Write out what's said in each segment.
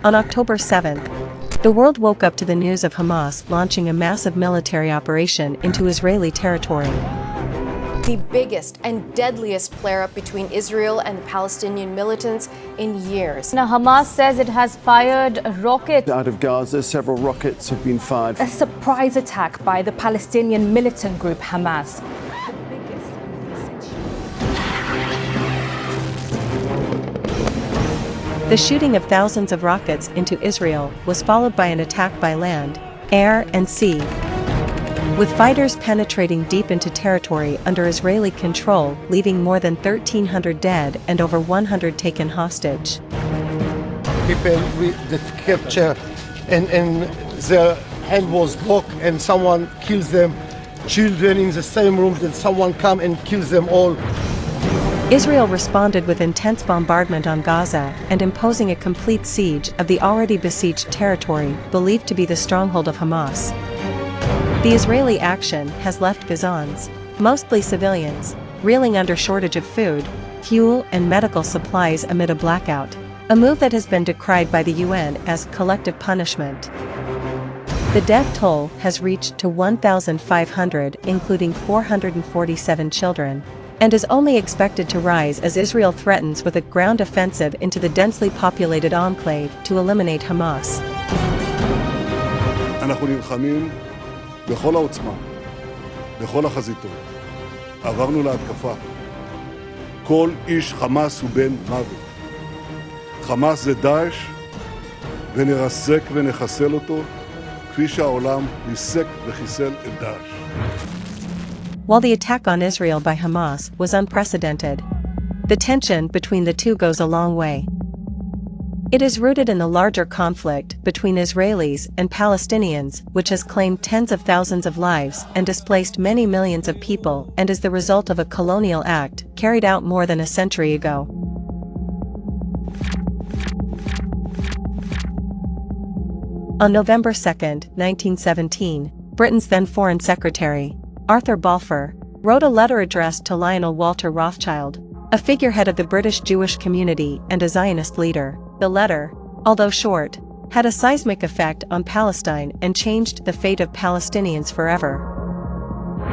On October 7, the world woke up to the news of Hamas launching a massive military operation into Israeli territory. The biggest and deadliest flare-up between Israel and Palestinian militants in years. Now, Hamas says it has fired a rocket out of Gaza. Several rockets have been fired. A surprise attack by the Palestinian militant group Hamas. The shooting of thousands of rockets into Israel was followed by an attack by land, air, and sea, with fighters penetrating deep into territory under Israeli control, leaving more than 1,300 dead and over 100 taken hostage. People that capture and their hand was blocked and someone kills them. Children in the same room, then someone come and kills them all. Israel responded with intense bombardment on Gaza and imposing a complete siege of the already besieged territory believed to be the stronghold of Hamas. The Israeli action has left Gazans, mostly civilians, reeling under shortage of food, fuel, and medical supplies amid a blackout, a move that has been decried by the UN as collective punishment. The death toll has reached to 1,500, including 447 children, and is only expected to rise as Israel threatens with a ground offensive into the densely populated enclave to eliminate Hamas. אנחנו נלחמים בכל העוצמה, בכל החזיתות. עברנו להתקפה. כל איש חמאס הוא בן מוות. חמאס זה דאעש, ונרסק ונחסל אותו, כפי שהעולם ריסק וחיסל את דאעש. While the attack on Israel by Hamas was unprecedented, the tension between the two goes a long way. It is rooted in the larger conflict between Israelis and Palestinians, which has claimed tens of thousands of lives and displaced many millions of people, and is the result of a colonial act carried out more than a century ago. On November 2, 1917, Britain's then Foreign Secretary, Arthur Balfour, wrote a letter addressed to Lionel Walter Rothschild, a figurehead of the British Jewish community and a Zionist leader. The letter, although short, had a seismic effect on Palestine and changed the fate of Palestinians forever.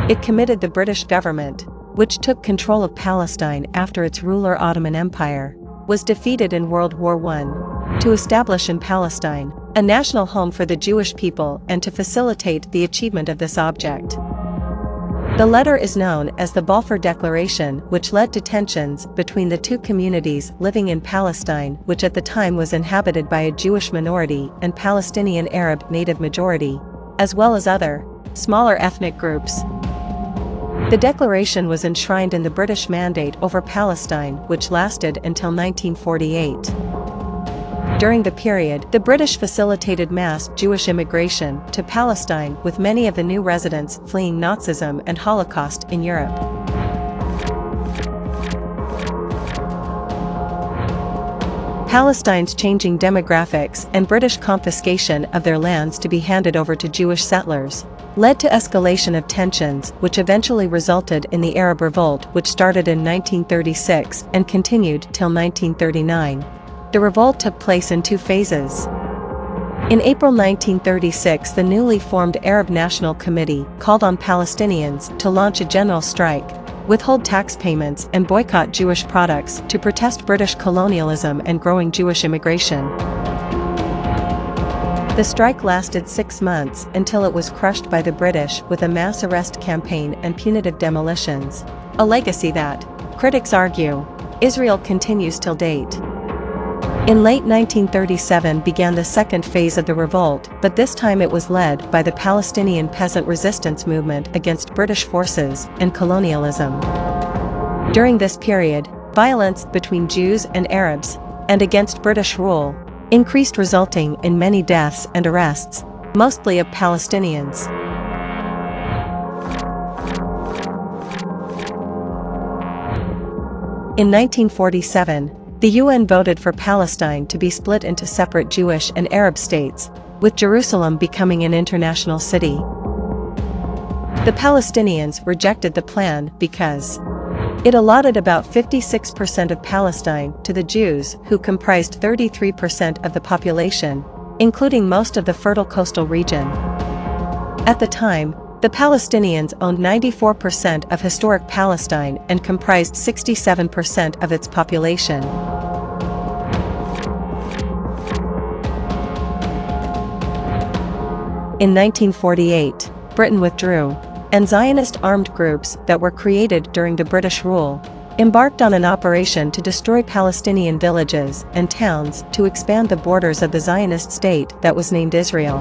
It committed the British government, which took control of Palestine after its ruler Ottoman Empire was defeated in World War I, to establish in Palestine a national home for the Jewish people and to facilitate the achievement of this object. The letter is known as the Balfour Declaration, which led to tensions between the two communities living in Palestine, which at the time was inhabited by a Jewish minority and Palestinian Arab native majority, as well as other, smaller ethnic groups. The declaration was enshrined in the British Mandate over Palestine, which lasted until 1948. During the period, the British facilitated mass Jewish immigration to Palestine, with many of the new residents fleeing Nazism and Holocaust in Europe. Palestine's changing demographics and British confiscation of their lands to be handed over to Jewish settlers led to escalation of tensions, which eventually resulted in the Arab Revolt, which started in 1936 and continued till 1939. The revolt took place in two phases. In April 1936, the newly formed Arab National Committee called on Palestinians to launch a general strike, withhold tax payments and boycott Jewish products to protest British colonialism and growing Jewish immigration. The strike lasted 6 months until it was crushed by the British with a mass arrest campaign and punitive demolitions, a legacy that, critics argue, Israel continues till date. In late 1937 began the second phase of the revolt, but this time it was led by the Palestinian peasant resistance movement against British forces and colonialism. During this period, violence between Jews and Arabs, and against British rule, increased, resulting in many deaths and arrests, mostly of Palestinians. In 1947, the UN voted for Palestine to be split into separate Jewish and Arab states, with Jerusalem becoming an international city. The Palestinians rejected the plan because It allotted about 56% of Palestine to the Jews, who comprised 33% of the population, including most of the fertile coastal region. At the time, the Palestinians owned 94% of historic Palestine and comprised 67% of its population. In 1948, Britain withdrew, and Zionist armed groups that were created during the British rule embarked on an operation to destroy Palestinian villages and towns to expand the borders of the Zionist state that was named Israel.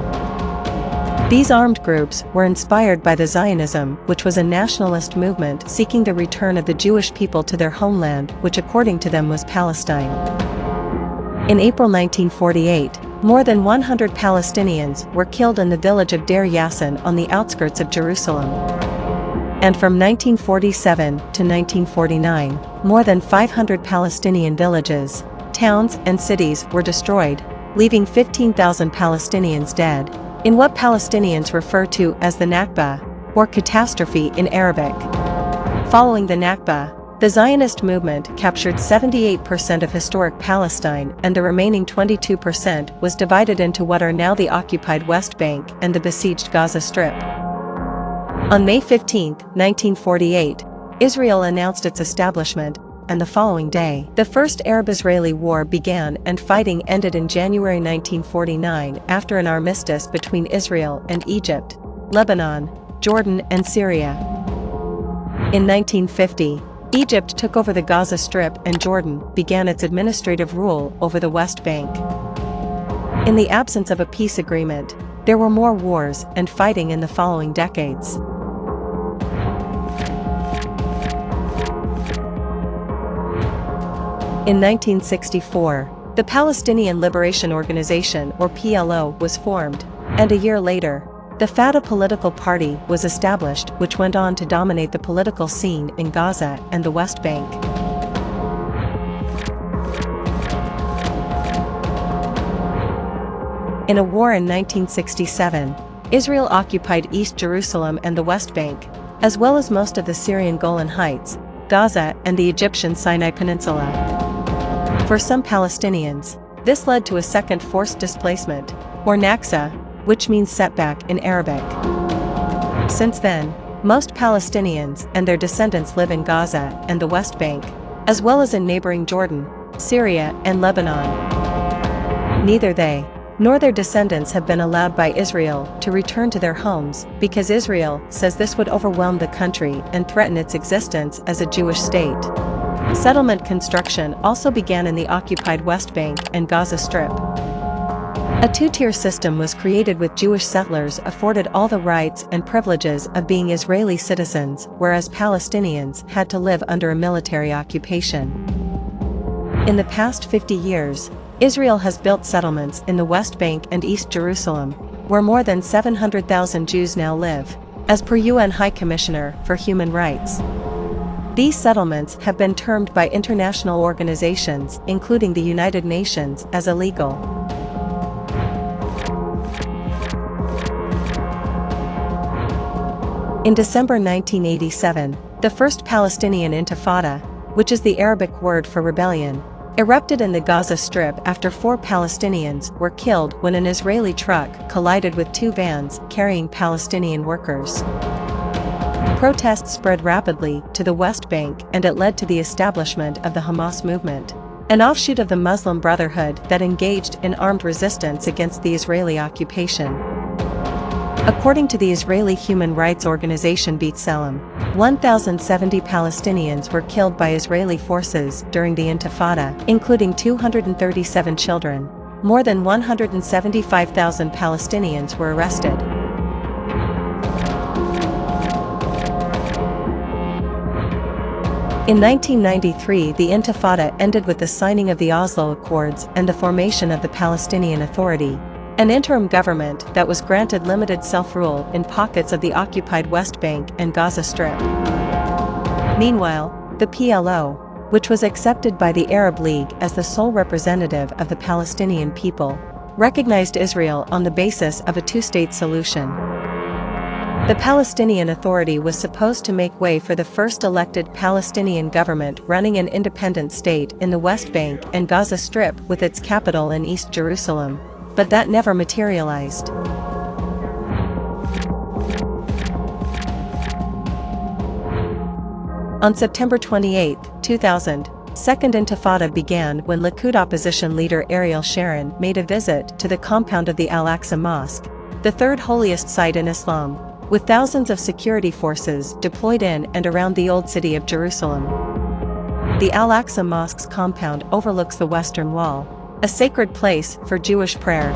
These armed groups were inspired by the Zionism, which was a nationalist movement seeking the return of the Jewish people to their homeland, which according to them was Palestine. In April 1948, more than 100 Palestinians were killed in the village of Deir Yassin on the outskirts of Jerusalem. And from 1947 to 1949, more than 500 Palestinian villages, towns and cities were destroyed, leaving 15,000 Palestinians dead, in what Palestinians refer to as the Nakba, or catastrophe in Arabic. Following the Nakba, the Zionist movement captured 78% of historic Palestine, and the remaining 22% was divided into what are now the occupied West Bank and the besieged Gaza Strip. On May 15, 1948, Israel announced its establishment, and the following day, the First Arab-Israeli War began and fighting ended in January 1949 after an armistice between Israel and Egypt, Lebanon, Jordan and Syria. In 1950, Egypt took over the Gaza Strip and Jordan began its administrative rule over the West Bank. In the absence of a peace agreement, there were more wars and fighting in the following decades. In 1964, the Palestinian Liberation Organization, or PLO, was formed, and a year later, the Fatah political party was established, which went on to dominate the political scene in Gaza and the West Bank. In a war in 1967, Israel occupied East Jerusalem and the West Bank, as well as most of the Syrian Golan Heights, Gaza and the Egyptian Sinai Peninsula. For some Palestinians, this led to a second forced displacement, or Nakba, which means setback in Arabic. Since then, most Palestinians and their descendants live in Gaza and the West Bank, as well as in neighboring Jordan, Syria and Lebanon. Neither they, nor their descendants have been allowed by Israel to return to their homes because Israel says this would overwhelm the country and threaten its existence as a Jewish state. Settlement construction also began in the occupied West Bank and Gaza Strip. A two-tier system was created with Jewish settlers afforded all the rights and privileges of being Israeli citizens, whereas Palestinians had to live under a military occupation. In the past 50 years, Israel has built settlements in the West Bank and East Jerusalem, where more than 700,000 Jews now live, as per UN High Commissioner for Human Rights. These settlements have been termed by international organizations, including the United Nations, as illegal. In December 1987, the first Palestinian Intifada, which is the Arabic word for rebellion, erupted in the Gaza Strip after 4 Palestinians were killed when an Israeli truck collided with 2 vans carrying Palestinian workers. Protests spread rapidly to the West Bank and it led to the establishment of the Hamas movement, an offshoot of the Muslim Brotherhood that engaged in armed resistance against the Israeli occupation. According to the Israeli human rights organization B'Tselem, 1,070 Palestinians were killed by Israeli forces during the Intifada, including 237 children. More than 175,000 Palestinians were arrested. In 1993, the Intifada ended with the signing of the Oslo Accords and the formation of the Palestinian Authority, an interim government that was granted limited self-rule in pockets of the occupied West Bank and Gaza Strip. Meanwhile, the PLO, which was accepted by the Arab League as the sole representative of the Palestinian people, recognized Israel on the basis of a two-state solution. The Palestinian Authority was supposed to make way for the first elected Palestinian government running an independent state in the West Bank and Gaza Strip with its capital in East Jerusalem, but that never materialized. On September 28, 2000, Second Intifada began when Likud opposition leader Ariel Sharon made a visit to the compound of the Al-Aqsa Mosque, the third holiest site in Islam, with thousands of security forces deployed in and around the Old City of Jerusalem. The Al-Aqsa Mosque's compound overlooks the Western Wall, a sacred place for Jewish prayer.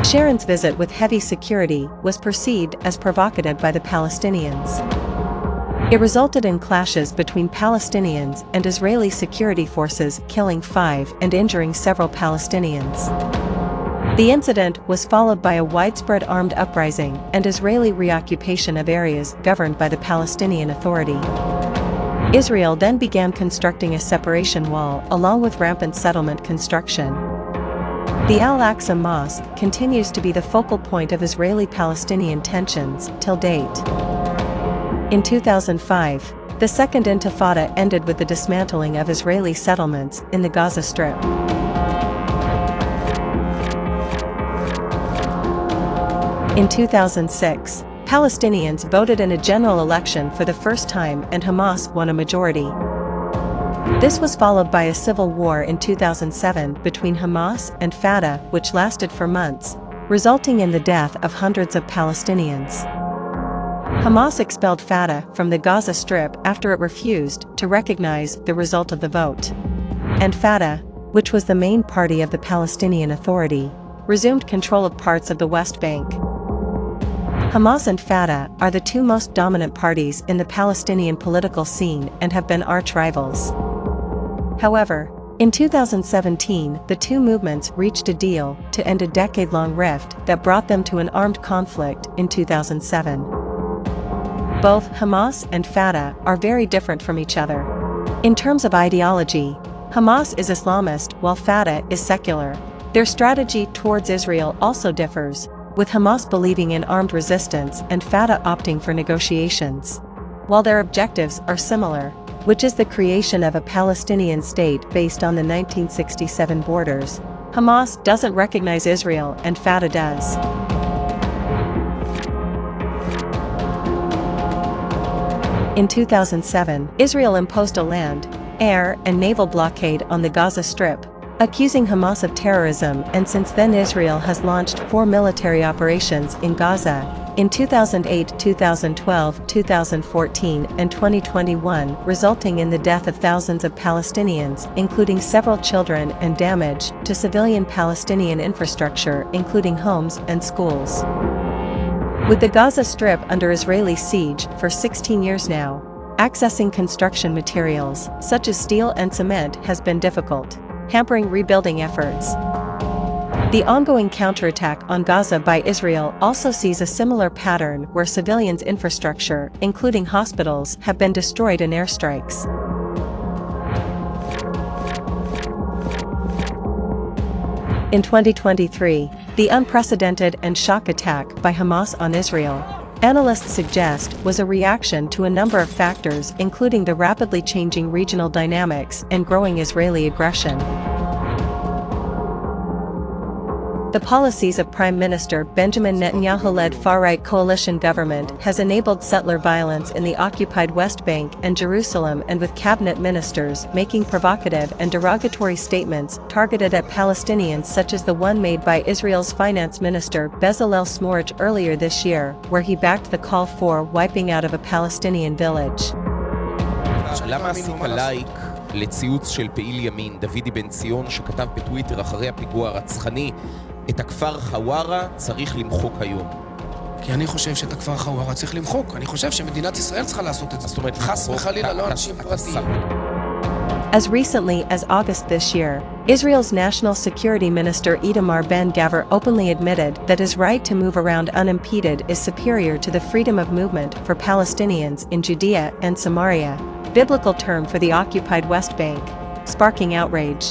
Sharon's visit with heavy security was perceived as provocative by the Palestinians. It resulted in clashes between Palestinians and Israeli security forces, killing 5 and injuring several Palestinians. The incident was followed by a widespread armed uprising and Israeli reoccupation of areas governed by the Palestinian Authority. Israel then began constructing a separation wall along with rampant settlement construction. The Al-Aqsa Mosque continues to be the focal point of Israeli-Palestinian tensions till date. In 2005, the Second Intifada ended with the dismantling of Israeli settlements in the Gaza Strip. In 2006, Palestinians voted in a general election for the first time and Hamas won a majority. This was followed by a civil war in 2007 between Hamas and Fatah, which lasted for months, resulting in the death of hundreds of Palestinians. Hamas expelled Fatah from the Gaza Strip after it refused to recognize the result of the vote. And Fatah, which was the main party of the Palestinian Authority, resumed control of parts of the West Bank. Hamas and Fatah are the two most dominant parties in the Palestinian political scene and have been arch-rivals. However, in 2017 the two movements reached a deal to end a decade-long rift that brought them to an armed conflict in 2007. Both Hamas and Fatah are very different from each other. In terms of ideology, Hamas is Islamist while Fatah is secular. Their strategy towards Israel also differs, with Hamas believing in armed resistance and Fatah opting for negotiations. While their objectives are similar, which is the creation of a Palestinian state based on the 1967 borders, Hamas doesn't recognize Israel and Fatah does. In 2007, Israel imposed a land, air, and naval blockade on the Gaza Strip, accusing Hamas of terrorism, and since then Israel has launched 4 military operations in Gaza, in 2008, 2012, 2014, and 2021, resulting in the death of thousands of Palestinians, including several children, and damage to civilian Palestinian infrastructure, including homes and schools. With the Gaza Strip under Israeli siege for 16 years now, accessing construction materials, such as steel and cement, has been difficult, hampering rebuilding efforts. The ongoing counterattack on Gaza by Israel also sees a similar pattern where civilians' infrastructure, including hospitals, have been destroyed in airstrikes. In 2023, the unprecedented and shock attack by Hamas on Israel, analysts suggest, was a reaction to a number of factors, including the rapidly changing regional dynamics and growing Israeli aggression. The policies of Prime Minister Benjamin Netanyahu-led far-right coalition government has enabled settler violence in the occupied West Bank and Jerusalem, and with cabinet ministers making provocative and derogatory statements targeted at Palestinians, such as the one made by Israel's finance minister Bezalel Smotrich earlier this year, where he backed the call for wiping out of a Palestinian village. למה עשית לייק לציוץ של פעיל ימין דוידי בן ציון שכתב בטוויטר אחרי הפיגוע הרצחני את הכפר חווארה צריך למחוק היום? כי אני חושב שאת הכפר חווארה צריך למחוק. אני חושב שמדינת ישראל צריכה לעשות את זה. זאת אומרת, חס וחלילה לא אנשים פרטיים. As recently as August this year, Israel's National Security Minister Itamar Ben-Gvir openly admitted that his right to move around unimpeded is superior to the freedom of movement for Palestinians in Judea and Samaria, biblical term for the occupied West Bank, sparking outrage.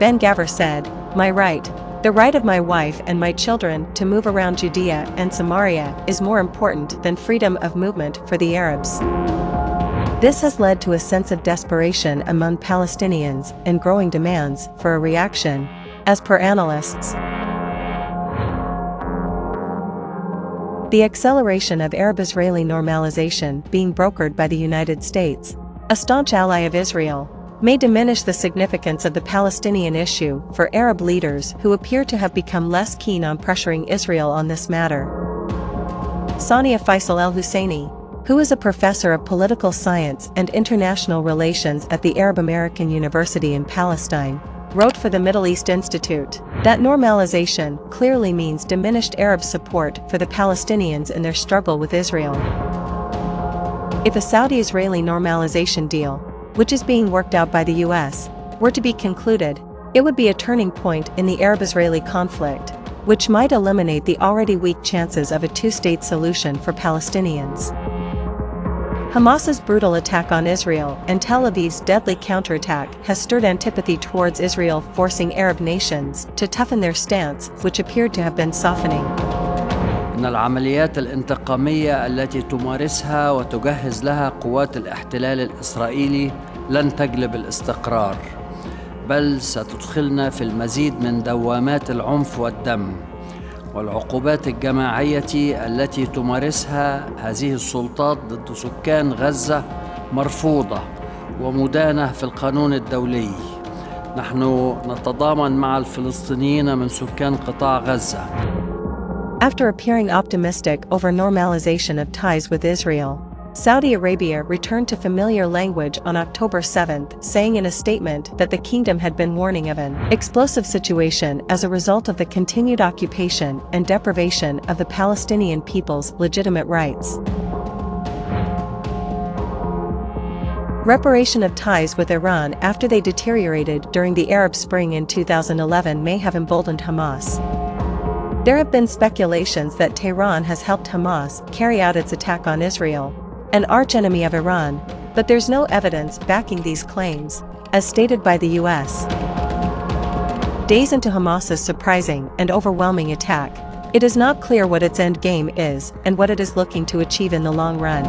Ben-Gvir said, "My right The right of my wife and my children to move around Judea and Samaria is more important than freedom of movement for the Arabs. This has led to a sense of desperation among Palestinians and growing demands for a reaction, as per analysts. The acceleration of Arab-Israeli normalization being brokered by the United States, a staunch ally of Israel, may diminish the significance of the Palestinian issue for Arab leaders who appear to have become less keen on pressuring Israel on this matter. Sania Faisal El-Husseini, who is a professor of political science and international relations at the Arab American University in Palestine, wrote for the Middle East Institute that normalization clearly means diminished Arab support for the Palestinians in their struggle with Israel. If a Saudi-Israeli normalization deal, which is being worked out by the US, were to be concluded, it would be a turning point in the Arab-Israeli conflict, which might eliminate the already weak chances of a two-state solution for Palestinians. Hamas's brutal attack on Israel and Tel Aviv's deadly counterattack has stirred antipathy towards Israel, forcing Arab nations to toughen their stance, which appeared to have been softening. إن العمليات الانتقامية التي تمارسها وتجهز لها قوات الاحتلال الإسرائيلي لن تجلب الاستقرار، بل ستدخلنا في المزيد من دوامات العنف والدم والعقوبات الجماعية التي تمارسها هذه السلطات ضد سكان غزة مرفوضة ومدانة في القانون الدولي. نحن نتضامن مع الفلسطينيين من سكان قطاع غزة. After appearing optimistic over normalization of ties with Israel, Saudi Arabia returned to familiar language on October 7, saying in a statement that the kingdom had been warning of an explosive situation as a result of the continued occupation and deprivation of the Palestinian people's legitimate rights. Reparation of ties with Iran after they deteriorated during the Arab Spring in 2011 may have emboldened Hamas. There have been speculations that Tehran has helped Hamas carry out its attack on Israel, an archenemy of Iran, but there's no evidence backing these claims, as stated by the US. Days into Hamas's surprising and overwhelming attack, it is not clear what its end game is and what it is looking to achieve in the long run.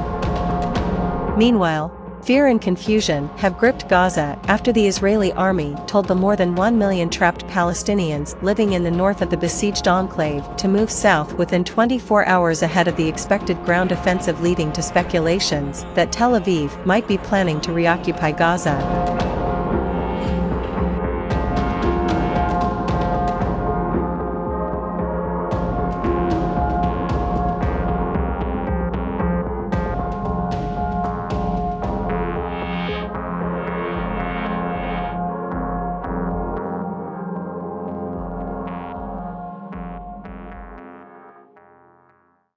Meanwhile, fear and confusion have gripped Gaza after the Israeli army told the more than 1 million trapped Palestinians living in the north of the besieged enclave to move south within 24 hours ahead of the expected ground offensive, leading to speculations that Tel Aviv might be planning to reoccupy Gaza.